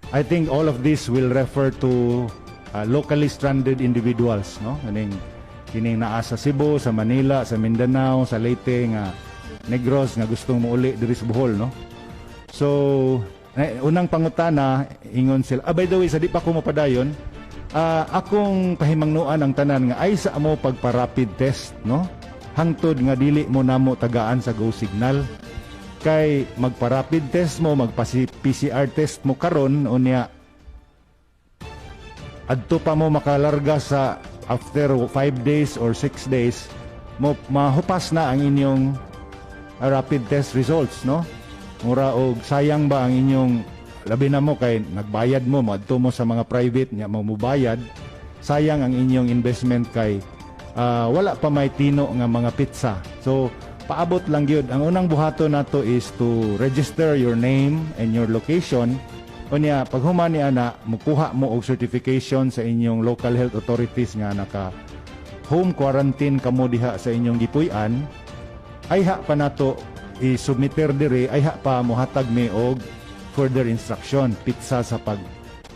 I think all of this will refer to locally stranded individuals, no? Kining naa sa Cebu, sa Manila, sa Mindanao, sa Leyte, nga Negros, nga gustong muuli diri sa Bohol, no? So, unang pangutana, ingon sila, by the way, sa di pa ko mapadayon, akong pahimangnuan ang tanan nga ay sa amo pagpa-rapid test, no? Hangtod nga dili mo namo tagaan sa go signal. Kay magpa-rapid test mo, magpa-PCR test mo karon unya adto pa mo makalarga sa after 5 days or 6 days mo mahupas na ang inyong rapid test results, no? Mura og sayang ba ang inyong labi na mo kay nagbayad mo adto mo sa mga private nya mo mubayad, sayang ang inyong investment kay wala pa may tino nga mga pizza. So paabot lang gyud. Ang unang buhato nato is to register your name and your location. Unya pag human ni ana mukuha mo og certification sa inyong local health authorities nga naka home quarantine kamo diha sa inyong gipuy-an, ay ha pa nato i-submiter dire, ay ha pa mohatag mi og further instruction, pizza sa pag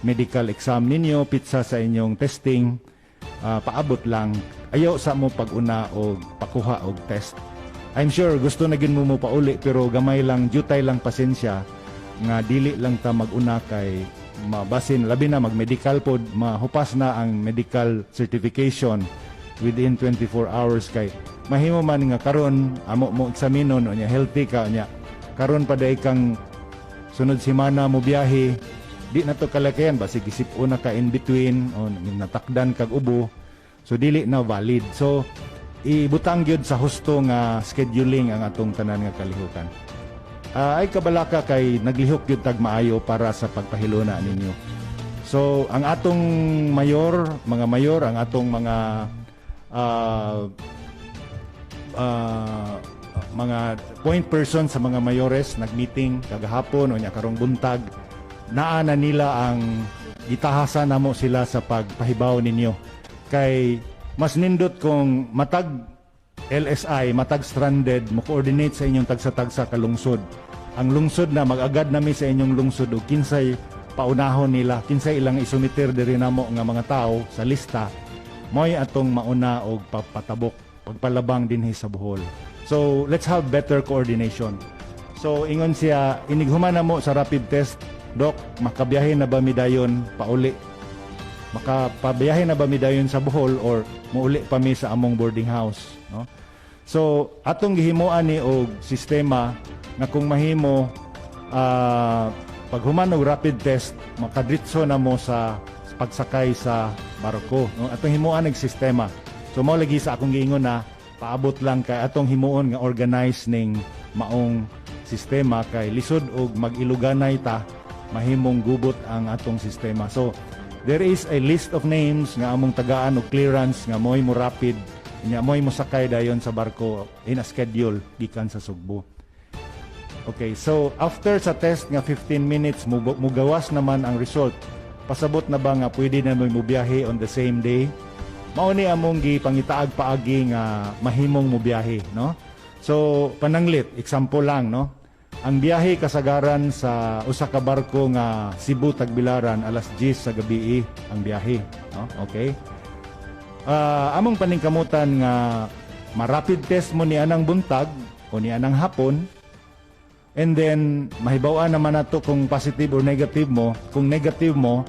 medical exam ninyo, pizza sa inyong testing, paabot lang. Ayaw sa mo pag-una og pakuha og test. I'm sure gusto na gin mo pauli pero gamay lang, jutay lang pasensya nga dili lang ta mag-una kay mabasin labi na mag-medical pod, mahupas na ang medical certification within 24 hours kay mahimo man nga karon amo mo eksaminon unya healthy ka unya karon pa day kang sunod semana mo biyahe di na to kalakayan basig isip una ka in between o natakdan kag ubo, so dili na valid. So ibutang gyud sa husto nga scheduling ang atong tanan nga kalihukan. Ay kabalaka kay naglihok gyud tag maayo para sa pagpahiluna ninyo. So ang atong mga mayor, ang atong mga point person sa mga mayores nagmeeting kagahapon o nya karong buntag, naa na nila ang gitahasan namo sila sa pagpahibaw ninyo. Kay mas nindot kung matag LSI, matag stranded, mo-coordinate sa inyong tagsa-tagsa ka lungsod. Ang lungsod na mag-agad nami sa inyong lungsod o kinsay paunahon nila, kinsay ilang isumiter diri namo nga mga tao sa lista, mo'y atong mauna og papatabok, pagpalabang dinhi sa Bohol. So, let's have better coordination. So, ingon siya, inighuman na mo sa rapid test, Dok, makabiyahe na ba mi dayon pauli? Makapabiyahe na ba mi dayon sa Bohol or muuli pa mi sa among boarding house, no? So atong gihimuan ni og sistema na kung mahimo pag human og rapid test makadritso na mo sa pagsakay sa barko, no? Atong himuan og sistema. So mao lagi sa akong giingon na paabot lang kay atong himuon nga organize ning maong sistema kay lisod og mag-iluganay ta mahimong gubot ang atong sistema. So there is a list of names nga among tagaan og clearance nga mo'y mo rapid, nga mo'y mo sakay dayon sa barko in a schedule gikan sa Sugbo. Okay, so after sa test nga 15 minutes mugawas naman ang result. Pasabot na ba nga pwede na mo biyahe on the same day? Mao ni among gipangitaag paagi nga mahimong mo biyahe, no? So pananglit, example lang, no? Ang biyahe kasagaran sa usa ka barko nga Cebu Tagbilaran alas 10 sa gabi ang biyahe, no? Okay. Among paningkamutan nga ma-rapid test mo ni anang buntag o ni anang hapon, and then mahibaw-an naman nato kung positive or negative mo. Kung negative mo,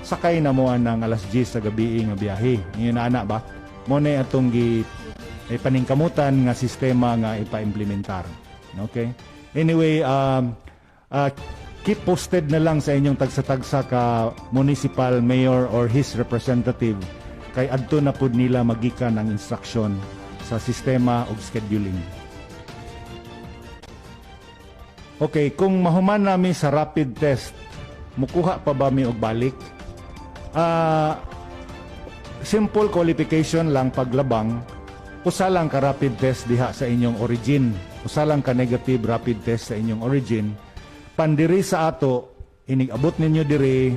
sakay na mo anang alas 10 sa gabi nga biyahe. Ngayon ana ba? Mo na atong paningkamutan nga sistema nga ipa-implementar. Okay? Anyway, keep posted na lang sa inyong tagsa-tagsa ka municipal mayor or his representative kay adto na pud nila magikan ang instruction sa sistema og scheduling. Okay, kung mahuman nami sa rapid test, mukuha pa ba mi og balik? Simple qualification lang paglabang, usa lang ka rapid test diha sa inyong origin. Usa lang ka negative rapid test sa inyong origin. Pandiri sa ato, inigabot ninyo diri,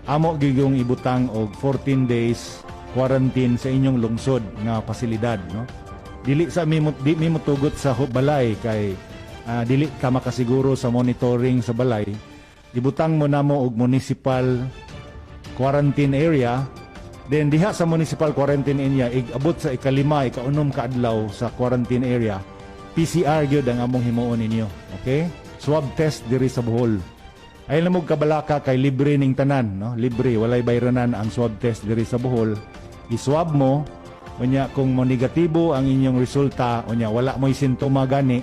amo gigong ibutang og 14 days quarantine sa inyong lungsod nga pasilidad, no? Dili sa mi mutugot sa balay kay dili ka makasiguro sa monitoring sa balay. gibutang mo namo og municipal quarantine area, then diha sa municipal quarantine area abot sa ikalima, ikaunom ka adlaw sa quarantine area, PCR gyud ang among himuon ninyo. Okay? Swab test diri sa Bohol. Ay lamog kabalaka kay libre ning tanan, no? Libre, walay bayranan ang swab test diri sa Bohol. I-swab mo, unya kung mo negatibo ang inyong resulta, unya wala mo'y sintoma gani,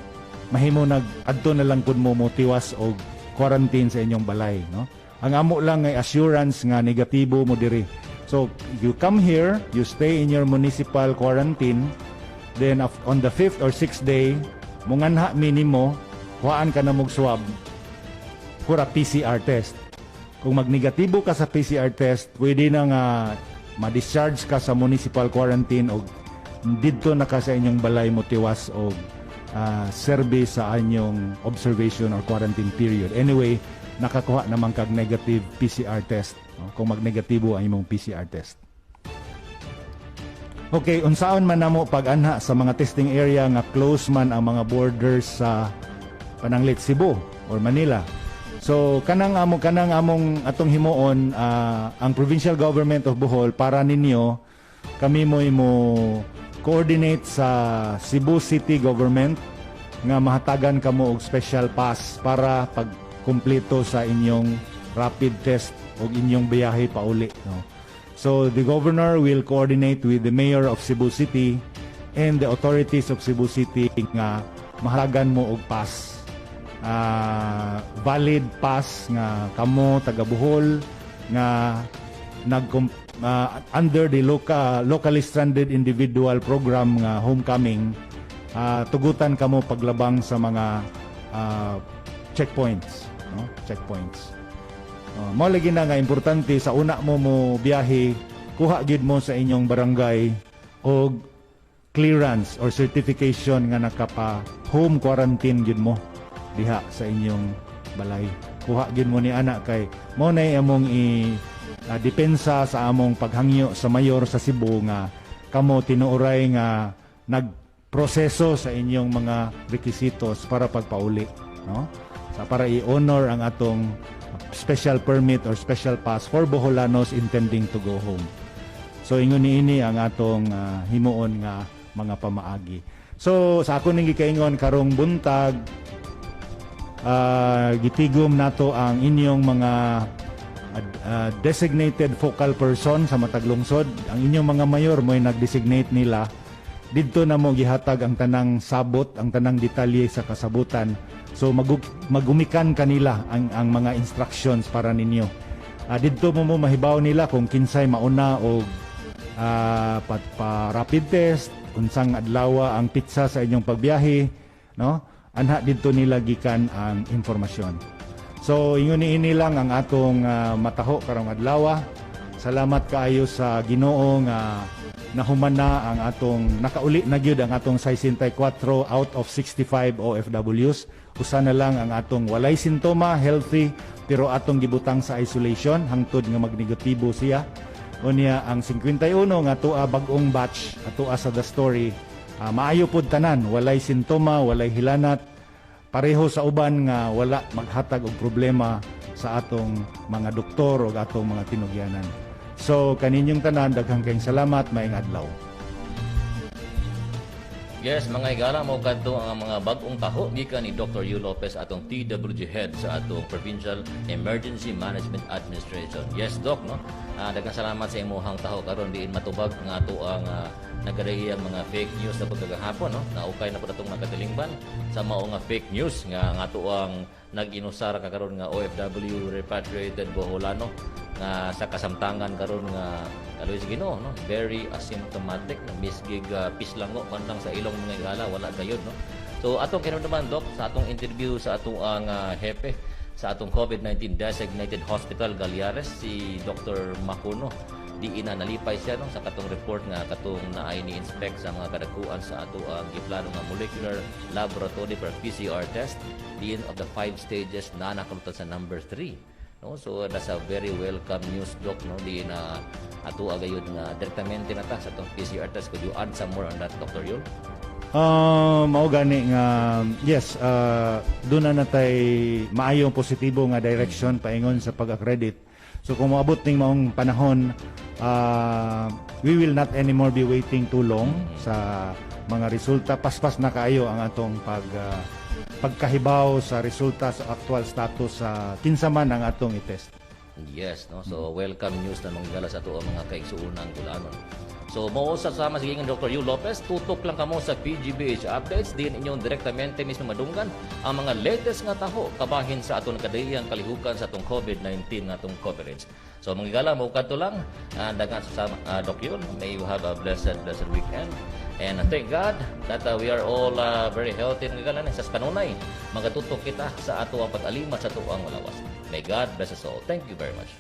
mahimo adto na lang pud mo tiwas og quarantine sa inyong balay, no? Ang amo lang ay assurance nga negatibo mo diri. So you come here, you stay in your municipal quarantine, then on the 5th or 6th day, munganha minimo, kuhaan ka na mog swab for a PCR test. Kung magnegatibo ka sa PCR test, pwede na nga ma-discharge ka sa municipal quarantine o didto na ka sa inyong balay mo tiwas o service sa inyong observation or quarantine period. Anyway, nakakuha naman kag negative PCR test, no? Kung magnegatibo ang imong PCR test. Okay, unsaon man namo pag-anha sa mga testing area nga close man ang mga borders sa Pananglit, Cebu or Manila. So kanang among atong himuon, ang provincial government of Bohol para ninyo, kami mo coordinate sa Cebu City government nga mahatagan kamo og special pass para pagkumpleto sa inyong rapid test og inyong biyahe pauli, no? So the governor will coordinate with the mayor of Cebu City and the authorities of Cebu City nga mahalagan mo og pass. Valid pass nga kamo taga Bohol nga under the locally stranded individual program nga homecoming, tugutan kamo paglabang sa mga checkpoints, no? Checkpoints. Mao lagi na nga importante sa una mo biyahe, kuha gyud mo sa inyong barangay og clearance or certification nga nakapa home quarantine gyud mo diha sa inyong balay. Kuha gyud mo ni ana kay mao nay among depensa sa among paghangyo sa mayor sa Cebu nga kamo tinuoray nga nagproseso sa inyong mga requisitos para pagpauli, no? Para i-honor ang atong special permit or special pass for Boholanos intending to go home. So ingon niini ang atong himuon nga mga pamaagi. So sa ako ning gikaingon karong buntag, gitigom nato ang inyong mga designated focal person sa matag lungsod. Ang inyong mga mayor mo'y nag-designate nila. Didto na mo gihatag ang tanang sabot, ang tanang detalye sa kasabutan. So magumikan kanila ang mga instructions para ninyo. Didto mo mahibaw nila kung kinsay mauna o pa rapid test, unsang adlaw ang pitsa sa inyong pagbiyahe, no? Anha didto nila gikan ang informasyon. So ingon niini lang ang atong mataho karong adlaw. Salamat kaayo sa Ginoo nga nahuman na ang atong nakauli na gyud ang atong 64 out of 65 OFWs. Usa na lang ang atong walay sintoma, healthy, pero atong gibutang sa isolation hangtod nga magnegatibo siya. Unya ang 51 nga tua bag-ong batch atua sa The Story, maayo pod tanan, walay sintoma, walay hilanat, pareho sa uban nga wala maghatag og problema sa atong mga doktor o atong mga tinugyanan. So kaninyong tanan, daghang kayong salamat, maayong adlaw. Yes, mga igala mo kadto ang mga bag-ong taho gikan ni Dr. Yu Lopez atong TWG head sa atong Provincial Emergency Management Administration. Yes, Doc, no? Daghang salamat sa imong taho karon diin matubag nga ato ang nagadahiyang mga fake news na pagkagahapon, no? Naukay na po natong nakatilingban sa mao nga fake news nga ato ang nag-inusara karon nga OFW repatriated Boholano nga sa kasamtangan karon nga Luis Ginoo, no? Very asymptomatic, no? Misgig pislango kantang sa ilong mga igala, wala gayud, no? So atong kinahanglan, Doc, sa atong interview sa atong hepe sa atong COVID-19 designated hospital Galiares, si Dr. Macuno, di ina nalipay siya, no, sa katong report nga katong naay ni inspect sa mga kadakuan sa ato ang giplano nga molecular laboratory for PCR test diin of the 5 stages na nakamtan sa number 3. No, so that's a very welcome news, Doc, no? Di na ato agayod nga direktamente na ta sa itong PCR test. Could you add some more on that, Dr. Yul? Mao gani nga yes, doon na natay maayong positibo nga direction paingon sa pag-accredit. So kung moabot ning maong panahon, we will not anymore be waiting too long sa mga resulta. Paspas na kaayo ang atong pagkahibaw sa resulta sa actual status sa kinsa man ang atong i-test. Yes, no? So, welcome news na manggala sa ito ang mga kaigsuunang gulanon. So, mo sa sama si Dr. Yu Lopez, tutok lang kamo sa PGBH updates, din inyong direktamente mismo madunggan ang mga latest nga taho kabahin sa atong kadayang kalihukan sa atong COVID-19 nga atong coverage. So, manggala mo kadto lang, dagan sa Doc Yul, may you have a blessed weekend. And thank God that we are all very healthy ng galan sa kanunay. Magatutok kita sa ato ang pag-alimat sa ato ang lawas. May God bless us all. Thank you very much.